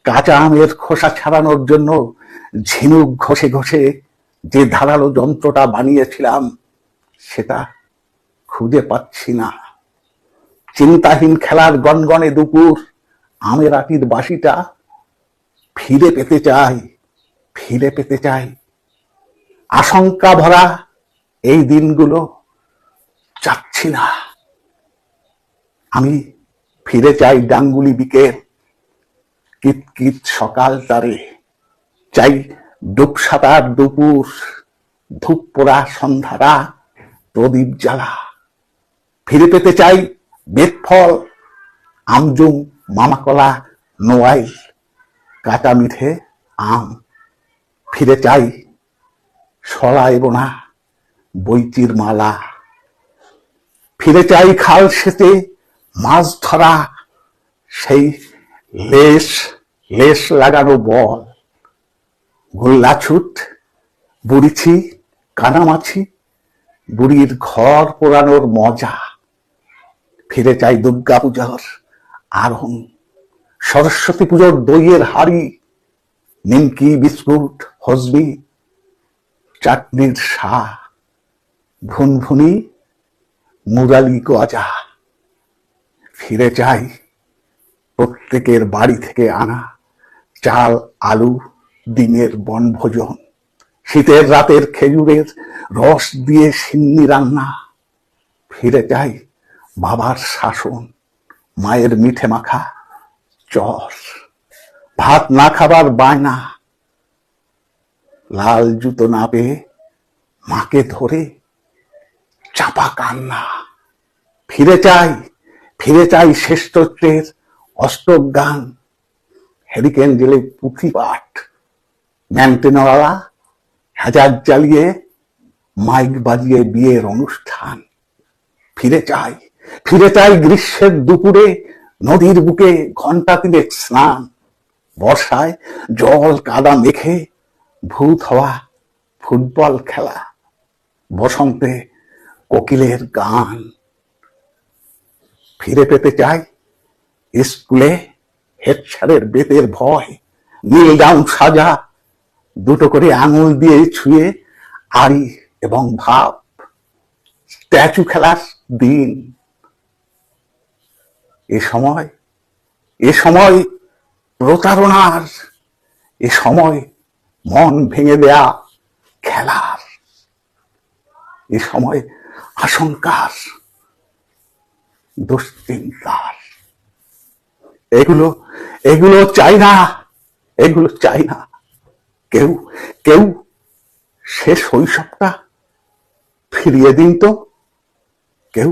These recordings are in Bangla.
কাঁচা আমের খোসা ছাড়ানোর জন্য ঝিনুক ঘষে ঘষে যে ধারালো যন্ত্রটা বানিয়েছিলাম সেটা খুঁজে পাচ্ছি না। চিন্তাহীন খেলার গনগনে দুপুর, আমের আটির বাসিটা ফিরে পেতে চাই, ফিরে পেতে চাই। আশঙ্কা ভরা এই দিনগুলো চাচ্ছি না। আমি ফিরে চাই ডাঙ্গুলি বিকেল, কিতকিত সকাল তারে, চাই ডুবসাঁতার দুপুর, ধূপ পোড়া সন্ধ্যারা, প্রদীপ জ্বালা। ফিরে পেতে চাই বেদফল, আমজুম, মামাকলা, নোয়াইল, কাঁচা মিঠে আম। ফিরে চাই সরাই বোনা বইচির মালা। ফিরে চাই খাল সেচে মাছ ধরা সেই লেশ লেশ লাগানো বল, গোল্লা ছুট, বুড়িছি, কানামাছি, বুড়ির ঘর পোড়ানোর মজা। ফিরে চাই দুর্গা পূজার আরোহণ, সরস্বতী পুজোর দইয়ের হাড়ি, নিমকি, বিস্কুট, হজবি, চাটনির শা, ভুনভুনি, মুরালি গজা। ফিরে চাই প্রত্যেকের বাড়ি থেকে আনা চাল, আলু, ডিমের বনভোজন, শীতের রাতের খেজুরের রস দিয়ে সিন্নি রান্না। ফিরে চাই বাবার শাসন, মায়ের মিঠে মাখা চর, ভাত না খাবার বায়না, লাল জুতো না পেয়ে মাকে ধরে চাপা কান্না। ফিরে চাই শ্রেষ্ঠত্বের অষ্টক গান, হেরিকেন জেলে পুঁথি পাঠ, ম্যান্টেনওয়ালা হাজার জ্বালিয়ে মাইক বাজিয়ে বিয়ের অনুষ্ঠান। ফিরে চাই গ্রীষ্মের দুপুরে নদীর বুকে ঘন্টা তিনেক স্নান, বর্ষায় জল কাদা মেখে ভূত হওয়া ফুটবল খেলা, বসন্তে কোকিলের গান। ফিরে পেতে চাই স্কুলে হেড স্যারের বেতের ভয়, নীল ডাউন সাজা, দুটো করে আঙুল দিয়ে ছুঁয়ে আড়ি এবং ভাব, স্ট্যাচু খেলার দিন। এ সময় প্রতারণার, এ সময় মন ভেঙে দেয়া খেলার, এ সময় আশঙ্কার, দুশ্চিন্তার। এগুলো চাই না, এগুলো চাই না। কেউ সে শৈশবটা ফিরিয়ে দিন তো, কেউ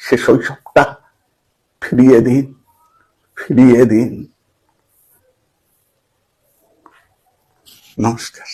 সে শৈশবটা ফিরিয়ে দিন। নমস্কার।